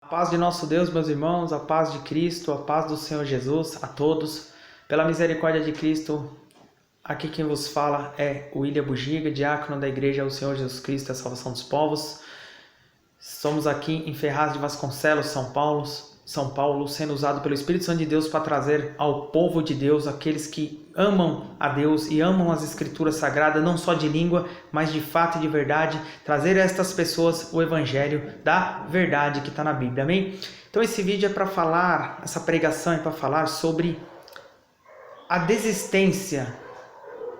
Paz de nosso Deus, meus irmãos, a paz de Cristo, a paz do Senhor Jesus, a todos. Pela misericórdia de Cristo, aqui quem vos fala é o William Bugiga, diácono da Igreja ao Senhor Jesus Cristo, a salvação dos povos. Somos aqui em Ferraz de Vasconcelos, São Paulo, sendo usado pelo Espírito Santo de Deus para trazer ao povo de Deus, aqueles que amam a Deus e amam as Escrituras Sagradas, não só de língua, mas de fato e de verdade, trazer a estas pessoas o Evangelho da verdade que está na Bíblia, amém? Então esse vídeo é para falar, essa pregação é para falar sobre a desistência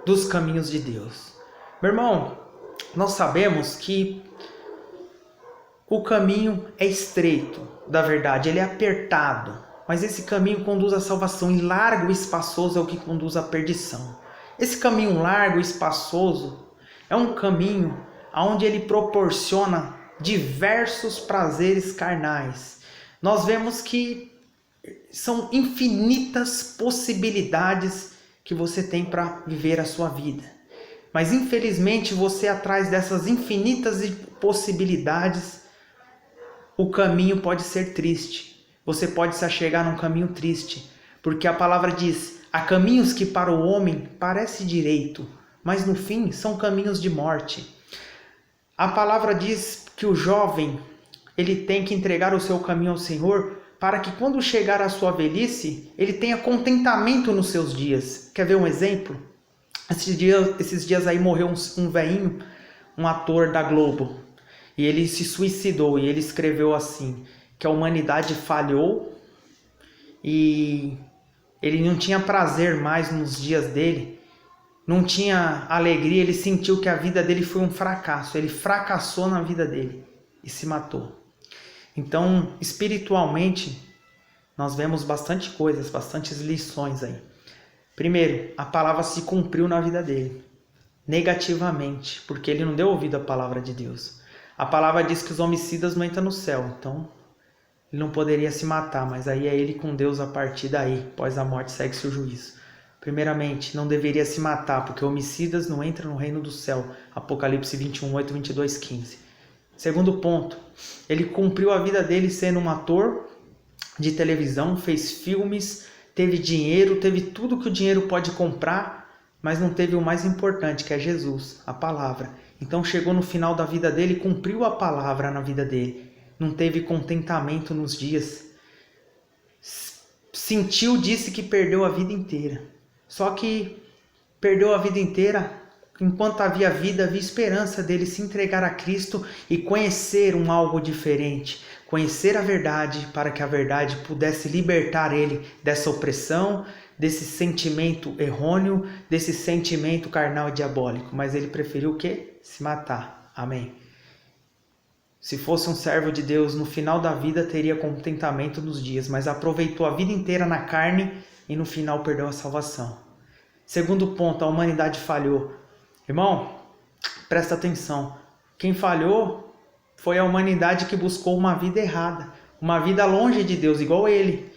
dos caminhos de Deus. Meu irmão, nós sabemos que o caminho é estreito da verdade, ele é apertado, mas esse caminho conduz à salvação, e largo e espaçoso é o que conduz à perdição. Esse caminho largo e espaçoso é um caminho onde ele proporciona diversos prazeres carnais. Nós vemos que são infinitas possibilidades que você tem para viver a sua vida. Mas infelizmente você, atrás dessas infinitas possibilidades, o caminho pode ser triste. Você pode se achegar num caminho triste, porque a palavra diz: há caminhos que para o homem parece direito, mas no fim são caminhos de morte. A palavra diz que o jovem, ele tem que entregar o seu caminho ao Senhor, para que quando chegar à sua velhice, ele tenha contentamento nos seus dias. Quer ver um exemplo? Esses dias aí morreu um velhinho, um ator da Globo. E ele se suicidou, e ele escreveu assim, que a humanidade falhou e ele não tinha prazer mais nos dias dele, não tinha alegria, ele sentiu que a vida dele foi um fracasso, ele fracassou na vida dele e se matou. Então, espiritualmente, nós vemos bastante coisas, bastantes lições aí. Primeiro, a palavra se cumpriu na vida dele, negativamente, porque ele não deu ouvido à palavra de Deus. A palavra diz que os homicidas não entram no céu, então ele não poderia se matar, mas aí é ele com Deus a partir daí, após a morte segue-se o juízo. Primeiramente, não deveria se matar, porque homicidas não entram no reino do céu, Apocalipse 21, 8, 22, 15. Segundo ponto, ele cumpriu a vida dele sendo um ator de televisão, fez filmes, teve dinheiro, teve tudo que o dinheiro pode comprar, mas não teve o mais importante, que é Jesus, a palavra. Então chegou no final da vida dele, cumpriu a palavra na vida dele. Não teve contentamento nos dias. Sentiu, disse que perdeu a vida inteira. Só que perdeu a vida inteira, enquanto havia vida, havia esperança dele se entregar a Cristo e conhecer um algo diferente. Conhecer a verdade, para que a verdade pudesse libertar ele dessa opressão, desse sentimento errôneo, desse sentimento carnal e diabólico. Mas ele preferiu o quê? Se matar. Amém. Se fosse um servo de Deus, no final da vida teria contentamento nos dias, mas aproveitou a vida inteira na carne e no final perdeu a salvação. Segundo ponto, a humanidade falhou. Irmão, presta atenção. Quem falhou foi a humanidade que buscou uma vida errada, uma vida longe de Deus, igual ele.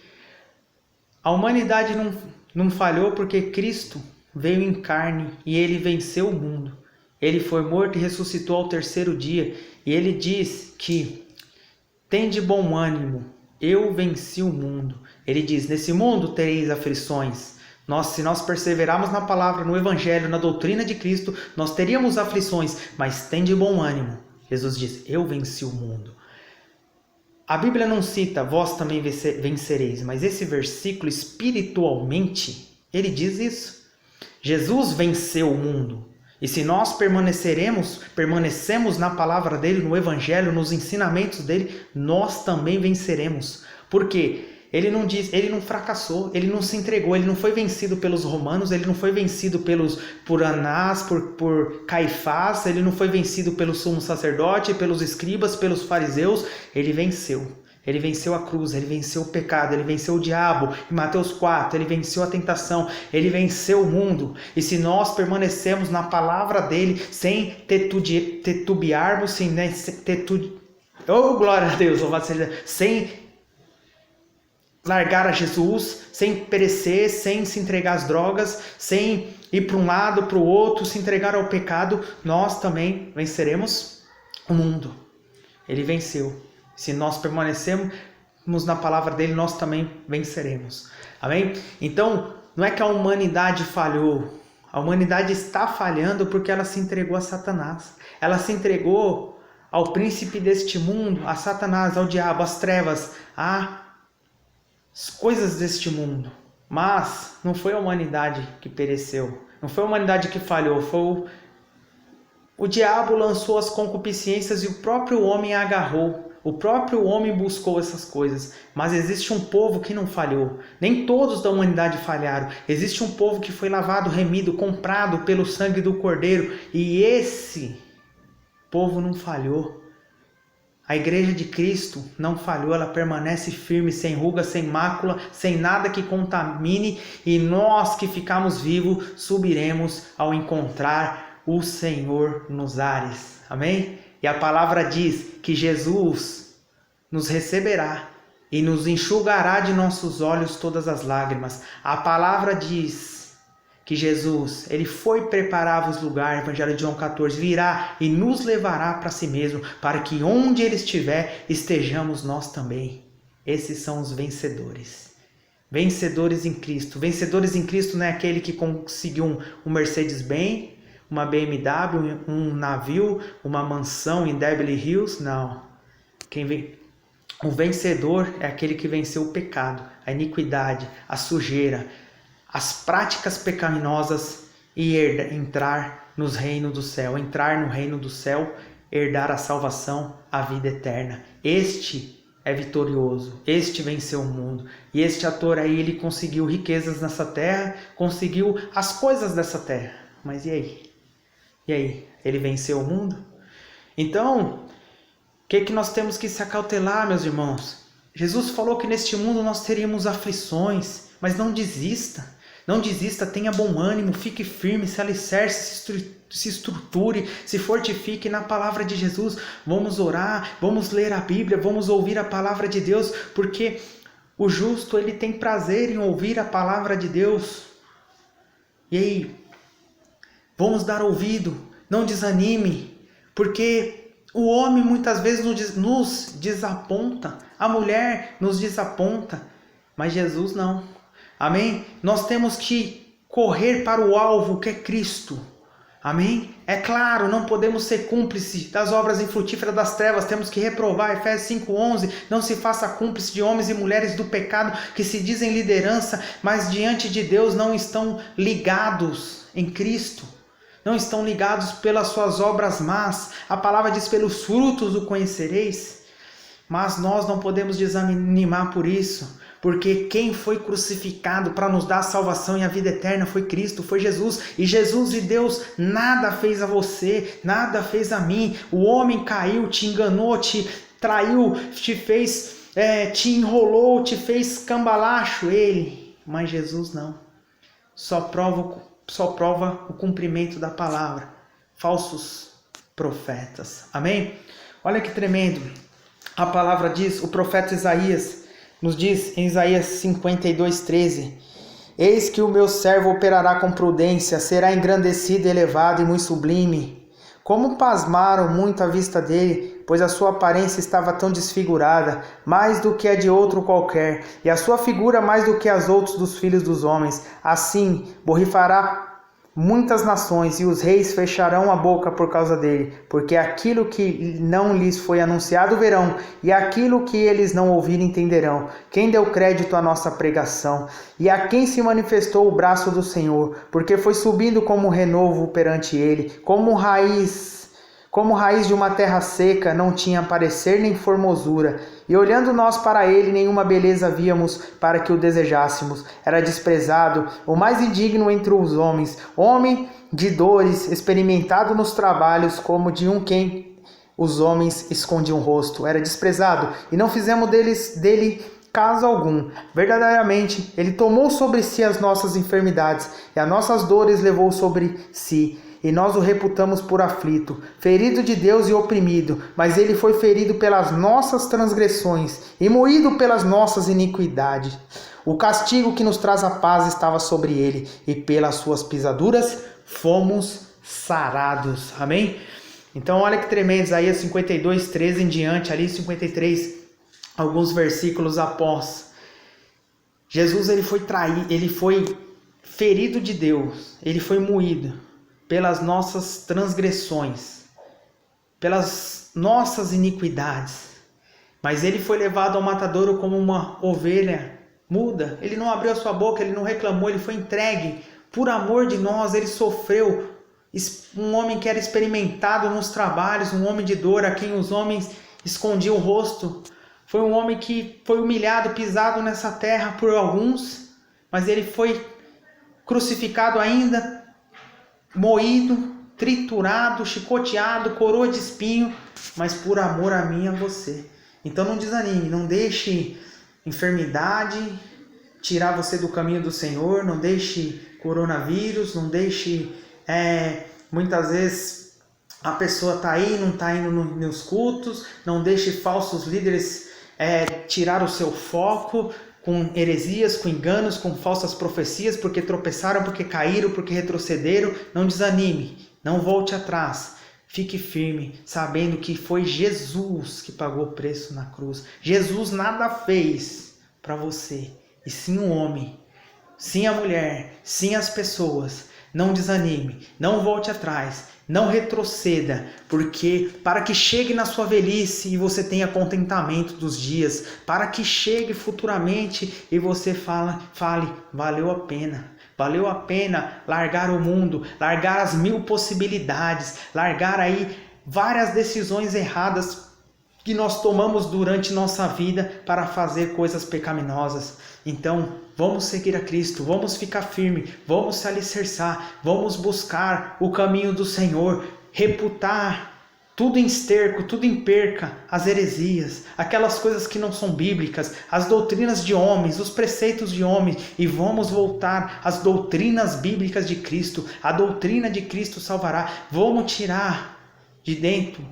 A humanidade não falhou porque Cristo veio em carne e ele venceu o mundo. Ele foi morto e ressuscitou ao terceiro dia. E ele diz que tende bom ânimo, eu venci o mundo. Ele diz: nesse mundo tereis aflições. Se nós perseverarmos na palavra, no Evangelho, na doutrina de Cristo, nós teríamos aflições, mas tende bom ânimo. Jesus diz: eu venci o mundo. A Bíblia não cita, vós também vencereis, mas esse versículo espiritualmente, ele diz isso. Jesus venceu o mundo. E se nós permanecemos na palavra dele, no Evangelho, nos ensinamentos dele, nós também venceremos. Por quê? Ele não fracassou, ele não se entregou, ele não foi vencido pelos romanos, ele não foi vencido por Anás, por Caifás, ele não foi vencido pelo sumo sacerdote, pelos escribas, pelos fariseus, ele venceu. Ele venceu a cruz, ele venceu o pecado, ele venceu o diabo. Em Mateus 4, ele venceu a tentação, ele venceu o mundo. E se nós permanecemos na palavra dele, sem titubearmos, glória a Deus, louvado seja Deus, sem largar a Jesus, sem perecer, sem se entregar às drogas, sem ir para um lado, para o outro, se entregar ao pecado, nós também venceremos o mundo. Ele venceu. Se nós permanecermos na palavra dele, nós também venceremos. Amém? Então, não é que a humanidade falhou. A humanidade está falhando porque ela se entregou a Satanás. Ela se entregou ao príncipe deste mundo, a Satanás, ao diabo, às trevas, às coisas deste mundo. Mas não foi a humanidade que pereceu. Não foi a humanidade que falhou. Foi o diabo lançou as concupiscências e o próprio homem agarrou. O próprio homem buscou essas coisas. Mas existe um povo que não falhou. Nem todos da humanidade falharam. Existe um povo que foi lavado, remido, comprado pelo sangue do Cordeiro. E esse povo não falhou. A igreja de Cristo não falhou. Ela permanece firme, sem ruga, sem mácula, sem nada que contamine. E nós que ficamos vivos subiremos ao encontrar o Senhor nos ares. Amém? E a palavra diz que Jesus nos receberá e nos enxugará de nossos olhos todas as lágrimas. A palavra diz que Jesus, ele foi preparar os lugares, Evangelho de João 14, virá e nos levará para si mesmo, para que onde ele estiver, estejamos nós também. Esses são os vencedores. Vencedores em Cristo. Vencedores em Cristo não é aquele que conseguiu um Mercedes-Benz, uma BMW, um navio, uma mansão em Beverly Hills, não. O vencedor é aquele que venceu o pecado, a iniquidade, a sujeira, as práticas pecaminosas e entrar no reino do céu. Entrar no reino do céu, herdar a salvação, a vida eterna. Este é vitorioso, este venceu o mundo. E este ator aí, ele conseguiu riquezas nessa terra, conseguiu as coisas dessa terra. Mas e aí? E aí, ele venceu o mundo? Então, o que nós temos que se acautelar, meus irmãos? Jesus falou que neste mundo nós teríamos aflições, mas não desista. Não desista, tenha bom ânimo, fique firme, se alicerce, se estruture, se fortifique na palavra de Jesus. Vamos orar, vamos ler a Bíblia, vamos ouvir a palavra de Deus, porque o justo, ele tem prazer em ouvir a palavra de Deus. E aí, vamos dar ouvido, não desanime, porque o homem muitas vezes nos desaponta, a mulher nos desaponta, mas Jesus não. Amém? Nós temos que correr para o alvo que é Cristo. Amém? É claro, não podemos ser cúmplices das obras infrutíferas das trevas, temos que reprovar, Efésios 5:11, não se faça cúmplice de homens e mulheres do pecado que se dizem liderança, mas diante de Deus não estão ligados em Cristo. Não estão ligados pelas suas obras más. A palavra diz, pelos frutos o conhecereis. Mas nós não podemos desanimar por isso, porque quem foi crucificado para nos dar a salvação e a vida eterna foi Cristo, foi Jesus. E Jesus e Deus nada fez a você, nada fez a mim. O homem caiu, te enganou, te traiu, te fez, te enrolou, te fez cambalacho, ele. Mas Jesus não. Só prova o cumprimento da palavra. Falsos profetas. Amém? Olha que tremendo. A palavra diz, o profeta Isaías nos diz em Isaías 52:13: Eis que o meu servo operará com prudência, será engrandecido, elevado e muito sublime. Como pasmaram muito à vista dele, pois a sua aparência estava tão desfigurada, mais do que a de outro qualquer, e a sua figura mais do que as outros dos filhos dos homens. Assim borrifará muitas nações, e os reis fecharão a boca por causa dele, porque aquilo que não lhes foi anunciado verão, e aquilo que eles não ouvirem entenderão. Quem deu crédito à nossa pregação? E a quem se manifestou o braço do Senhor? Porque foi subindo como renovo perante ele, como raiz de uma terra seca, não tinha parecer nem formosura. E olhando nós para ele, nenhuma beleza víamos para que o desejássemos. Era desprezado, o mais indigno entre os homens, homem de dores, experimentado nos trabalhos, como de quem os homens escondiam o rosto. Era desprezado, e não fizemos dele caso algum. Verdadeiramente, ele tomou sobre si as nossas enfermidades, e as nossas dores levou sobre si. E nós o reputamos por aflito, ferido de Deus e oprimido, mas ele foi ferido pelas nossas transgressões e moído pelas nossas iniquidades. O castigo que nos traz a paz estava sobre ele, e pelas suas pisaduras fomos sarados. Amém? Então olha que tremendo, Isaías 52, 13 em diante, ali 53, alguns versículos após. Jesus ele foi traído, ele foi ferido de Deus, ele foi moído pelas nossas transgressões, pelas nossas iniquidades. Mas ele foi levado ao matadouro como uma ovelha muda. Ele não abriu a sua boca, ele não reclamou, ele foi entregue. Por amor de nós, ele sofreu. Um homem que era experimentado nos trabalhos, um homem de dor, a quem os homens escondiam o rosto. Foi um homem que foi humilhado, pisado nessa terra por alguns, mas ele foi crucificado ainda, moído, triturado, chicoteado, coroa de espinho, mas por amor a mim e a você. Então não desanime, não deixe enfermidade tirar você do caminho do Senhor, não deixe coronavírus, não deixe... muitas vezes a pessoa está aí, não está indo nos cultos, não deixe falsos líderes tirar o seu foco com heresias, com enganos, com falsas profecias, porque tropeçaram, porque caíram, porque retrocederam. Não desanime, não volte atrás. Fique firme, sabendo que foi Jesus que pagou o preço na cruz. Jesus nada fez para você, e sim o homem, sim a mulher, sim as pessoas. Não desanime, não volte atrás, não retroceda, porque para que chegue na sua velhice e você tenha contentamento dos dias, para que chegue futuramente e você fale, valeu a pena. Valeu a pena largar o mundo, largar as 1000 possibilidades, largar aí várias decisões erradas que nós tomamos durante nossa vida para fazer coisas pecaminosas. Então, vamos seguir a Cristo, vamos ficar firme, vamos se alicerçar, vamos buscar o caminho do Senhor, reputar tudo em esterco, tudo em perca, as heresias, aquelas coisas que não são bíblicas, as doutrinas de homens, os preceitos de homens, e vamos voltar às doutrinas bíblicas de Cristo. A doutrina de Cristo salvará. Vamos tirar de dentro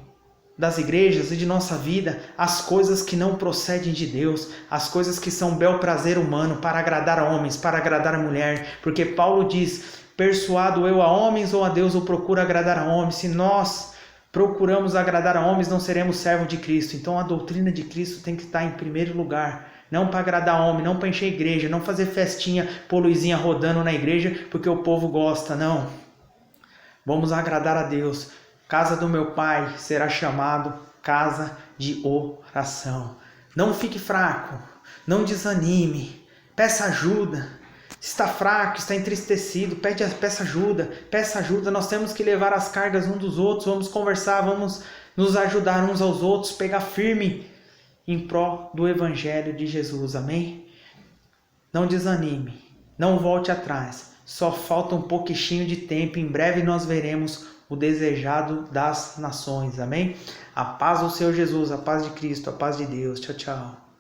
das igrejas e de nossa vida as coisas que não procedem de Deus, as coisas que são bel prazer humano, para agradar a homens, para agradar a mulher, porque Paulo diz, persuado eu a homens ou a Deus, ou procuro agradar a homens. Se nós procuramos agradar a homens, não seremos servos de Cristo. Então a doutrina de Cristo tem que estar em primeiro lugar, não para agradar homem, não para encher a igreja, não fazer festinha, pôr luzinha rodando na igreja, porque o povo gosta, não. Vamos agradar a Deus. Casa do meu pai será chamado casa de oração. Não fique fraco, não desanime, peça ajuda. Está fraco, está entristecido, peça ajuda. Nós temos que levar as cargas uns dos outros, vamos conversar, vamos nos ajudar uns aos outros, pegar firme em prol do Evangelho de Jesus, amém? Não desanime, não volte atrás, só falta um pouquinho de tempo, em breve nós veremos o desejado das nações, amém? A paz do Senhor Jesus, a paz de Cristo, a paz de Deus, tchau, tchau.